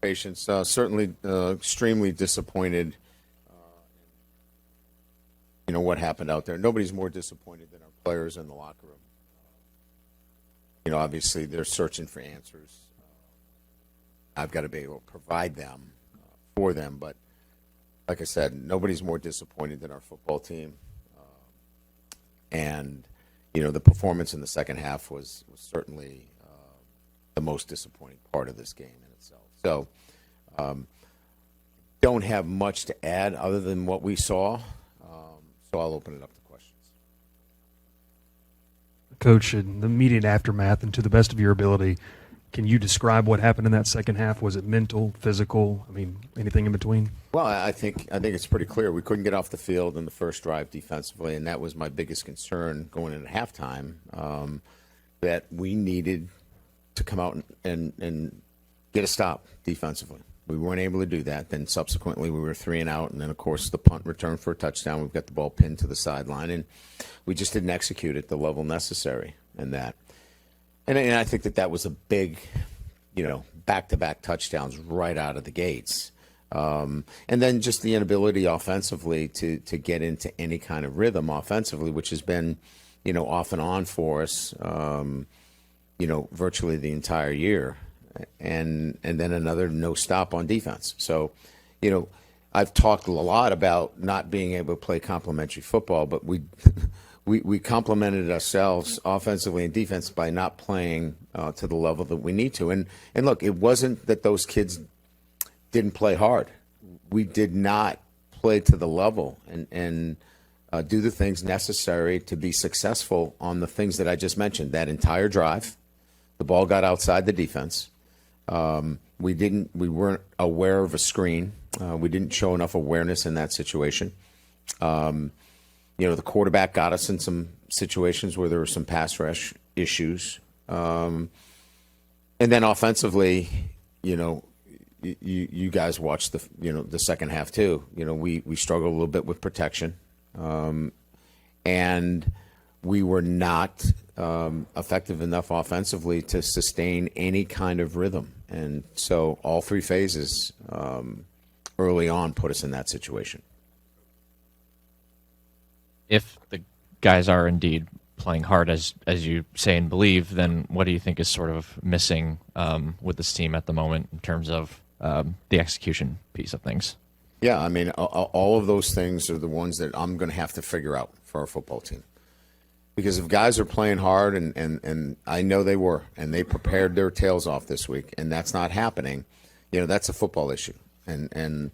Patience. Certainly extremely disappointed, what happened out there. Nobody's more disappointed than our players in the locker room. Obviously they're searching for answers. I've got to be able to provide them for them. But like I said, nobody's more disappointed than our football team. And, the performance in the second half was certainly the most disappointing part of this game in itself. So don't have much to add other than what we saw. So I'll open it up to questions. Coach, in the immediate aftermath and to the best of your ability, can you describe what happened in that second half? Was it mental, physical? I mean, anything in between? Well, I think it's pretty clear. We couldn't get off the field in the first drive defensively, and that was my biggest concern going into halftime, that we needed to come out and get a stop defensively. We weren't able to do that. Then subsequently we were 3 and out, and then, of course, the punt return for a touchdown. We've got the ball pinned to the sideline, and we just didn't execute at the level necessary in that. And I think that was a big, back-to-back touchdowns right out of the gates. And then just the inability offensively to get into any kind of rhythm offensively, which has been, off and on for us, virtually the entire year. And then another no stop on defense. So, I've talked a lot about not being able to play complementary football, but we complemented ourselves offensively and defense by not playing to the level that we need to. And look, it wasn't that those kids didn't play hard. We did not play to the level and do the things necessary to be successful on the things that I just mentioned. That entire drive, the ball got outside the defense. We weren't aware of a screen. We didn't show enough awareness in that situation. The quarterback got us in some situations where there were some pass rush issues. And then offensively, you guys watched the second half too. We struggled a little bit with protection. And we were not effective enough offensively to sustain any kind of rhythm. And so all three phases early on put us in that situation. If the guys are indeed playing hard as you say and believe, then what do you think is sort of missing with this team at the moment in terms of the execution piece of things? Yeah, I mean, all of those things are the ones that I'm going to have to figure out for our football team. Because if guys are playing hard, and I know they were, and they prepared their tails off this week, and that's not happening, that's a football issue. And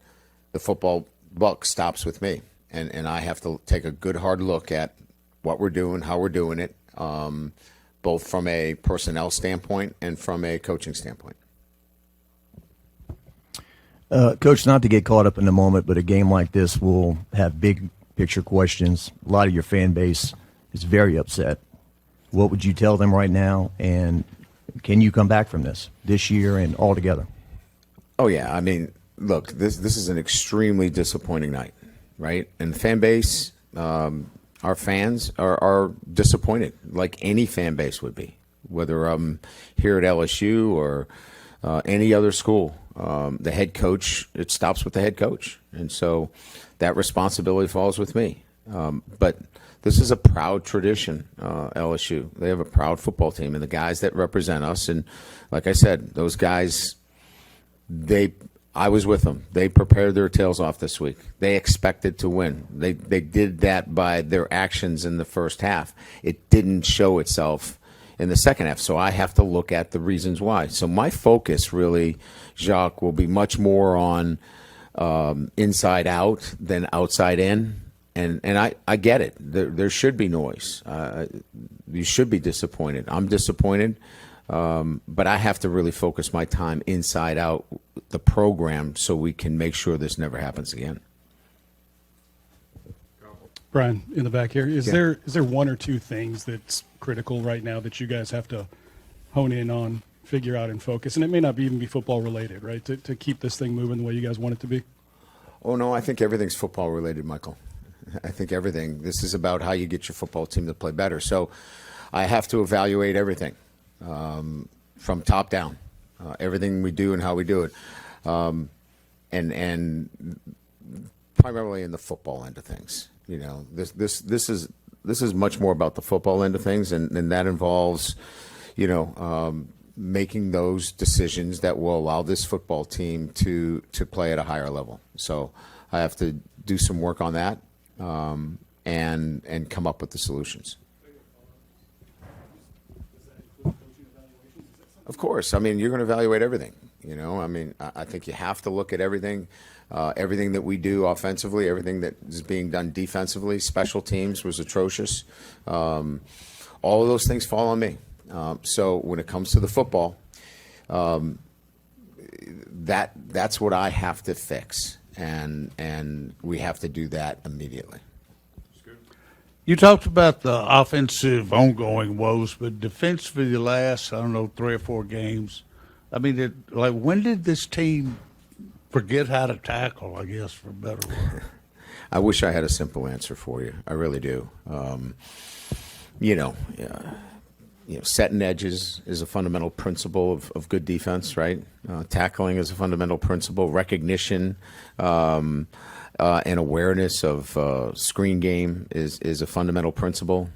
the football buck stops with me. And I have to take a good hard look at what we're doing, how we're doing it, both from a personnel standpoint and from a coaching standpoint. Coach, not to get caught up in the moment, but a game like this will have big picture questions. A lot of your fan base is very upset. What would you tell them right now? And can you come back from this year and altogether? Oh, yeah. I mean, look, this is an extremely disappointing night. Right? And the fan base, our fans are disappointed, like any fan base would be, whether I'm here at LSU or any other school. The head coach, it stops with the head coach. And so that responsibility falls with me. But this is a proud tradition, LSU. They have a proud football team, and the guys that represent us. And like I said, those guys, I was with them. They prepared their tails off this week. They expected to win. They did that by their actions in the first half. It didn't show itself in the second half, so I have to look at the reasons why. So my focus really, Jacques, will be much more on inside out than outside in. And I get it. There should be noise. You should be disappointed. I'm disappointed. But I have to really focus my time inside out the program so we can make sure this never happens again. Brian, in the back here, is there one or two things that's critical right now that you guys have to hone in on, figure out, and focus? And it may not even be football related, right? To keep this thing moving the way you guys want it to be. Oh no, I think everything's football related, Michael. I think everything. This is about how you get your football team to play better. So I have to evaluate everything. From top down, everything we do and how we do it. and primarily in the football end of things. You know, this is much more about the football end of things, and that involves, you know, making those decisions that will allow this football team to play at a higher level. So I have to do some work on that, and come up with the solutions. Of course. I mean, you're going to evaluate everything. You know, I mean, I think you have to look at everything, everything that we do offensively, everything that is being done defensively. Special teams was atrocious. All of those things fall on me. So when it comes to the football, that's what I have to fix, and we have to do that immediately. You talked about the offensive ongoing woes, but defensively, the last, I don't know, 3 or 4 games, I mean, when did this team forget how to tackle, I guess, for a better word? I wish I had a simple answer for you. I really do. You know, setting edges is a fundamental principle of good defense, right? Tackling is a fundamental principle. Recognition and awareness of screen game is a fundamental principle.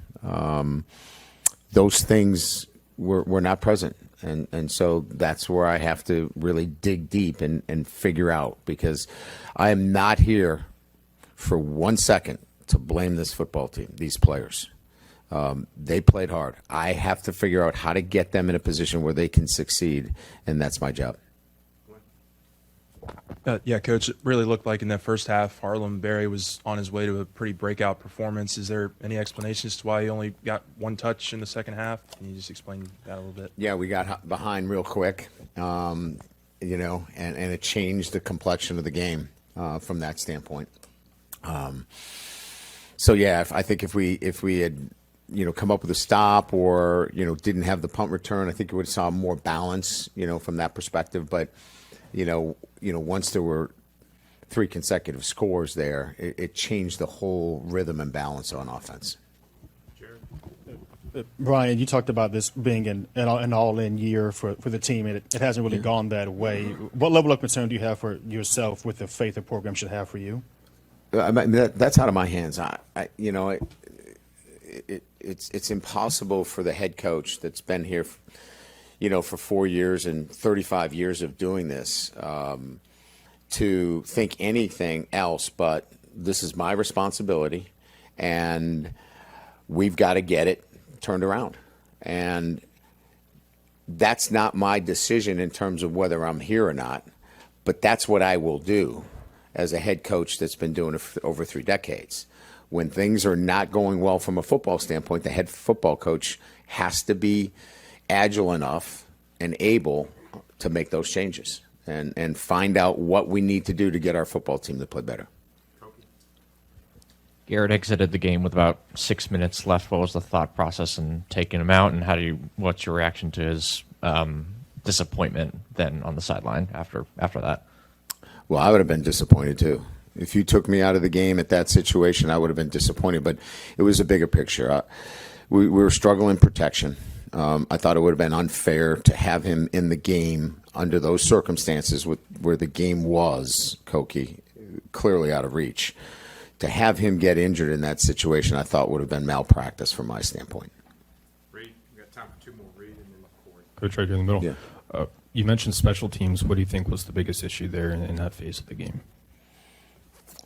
Those things were not present. And so that's where I have to really dig deep and figure out, because I am not here for 1 second to blame this football team, these players. They played hard. I have to figure out how to get them in a position where they can succeed, and that's my job. Yeah, Coach, it really looked like in that first half, Harlem Berry was on his way to a pretty breakout performance. Is there any explanation as to why he only got 1 touch in the second half? Can you just explain that a little bit? Yeah, we got behind real quick, you know, and it changed the complexion of the game from that standpoint. So, yeah, I think if we had, you know, come up with a stop or, you know, didn't have the punt return, I think you would have saw more balance, you know, from that perspective. But, you know, once there were 3 consecutive scores there, it changed the whole rhythm and balance on offense. Brian, you talked about this being an all-in year for the team, and it hasn't really gone that way. What level of concern do you have for yourself with the faith the program should have for you? I mean, that's out of my hands. You know, it's impossible for the head coach that's been here, you know, for 4 years and 35 years of doing this, to think anything else but this is my responsibility, and we've got to get it turned around. And that's not my decision in terms of whether I'm here or not, but that's what I will do as a head coach that's been doing it for over 3 decades. When things are not going well from a football standpoint, the head football coach has to be agile enough and able to make those changes and find out what we need to do to get our football team to play better. Garrett exited the game with about 6 minutes left. What was the thought process in taking him out, and what's your reaction to his disappointment then on the sideline after that? Well, I would have been disappointed too. If you took me out of the game at that situation, I would have been disappointed. But it was a bigger picture. We were struggling protection. I thought it would have been unfair to have him in the game under those circumstances where the game was, Koki, clearly out of reach. To have him get injured in that situation, I thought would have been malpractice from my standpoint. Reed, we got time for 2 more. Reed and then McCoy. Coach, right here in the middle. Yeah. You mentioned special teams. What do you think was the biggest issue there in that phase of the game?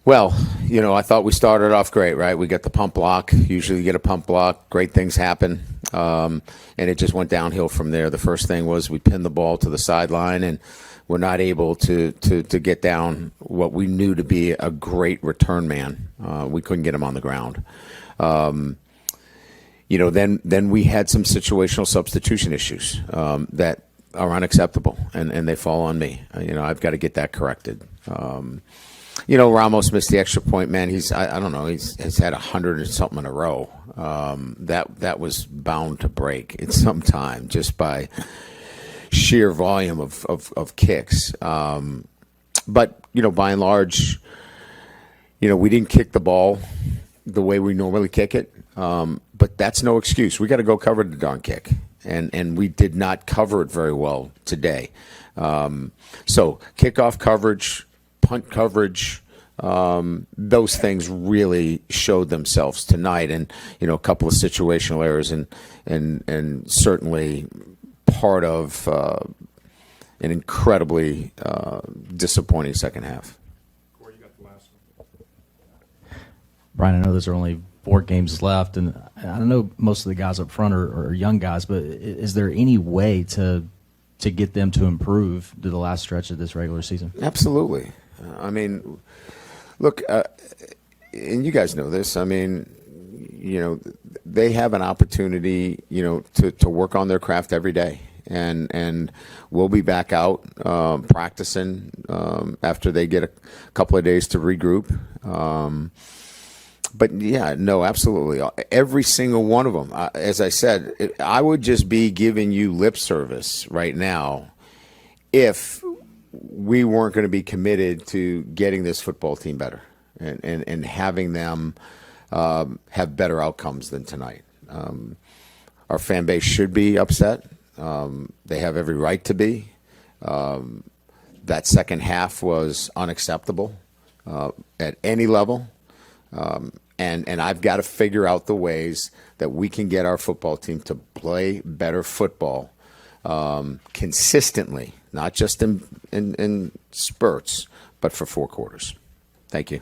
Well, you know, I thought we started off great, right? We got the pump block. Usually you get a pump block. Great things happen. And it just went downhill from there. The first thing was we pinned the ball to the sideline, and we're not able to get down what we knew to be a great return man. We couldn't get him on the ground. You know, then we had some situational substitution issues that are unacceptable, and they fall on me. You know, I've got to get that corrected. You know, Ramos missed the extra point, man. I don't know, he's had 100 and something in a row. That was bound to break at some time just by sheer volume of kicks. But, you know, by and large, you know, we didn't kick the ball the way we normally kick it. But that's no excuse. We got to go cover the darn kick. And we did not cover it very well today. So kickoff coverage, punt coverage, those things really showed themselves tonight, and a couple of situational errors, and certainly part of an incredibly disappointing second half. Corey, you got the last one. Brian, I know there's only 4 games left, and I know most of the guys up front are young guys, but is there any way to get them to improve to the last stretch of this regular season? Absolutely. I mean, look, and you guys know this. I mean, they have an opportunity, to work on their craft every day. And we'll be back out practicing after they get a couple of days to regroup. But yeah, no, absolutely. Every single one of them. As I said, I would just be giving you lip service right now if we weren't going to be committed to getting this football team better and having them have better outcomes than tonight. Our fan base should be upset. They have every right to be. That second half was unacceptable at any level. And I've got to figure out the ways that we can get our football team to play better football consistently, not just in spurts, but for 4 quarters. Thank you.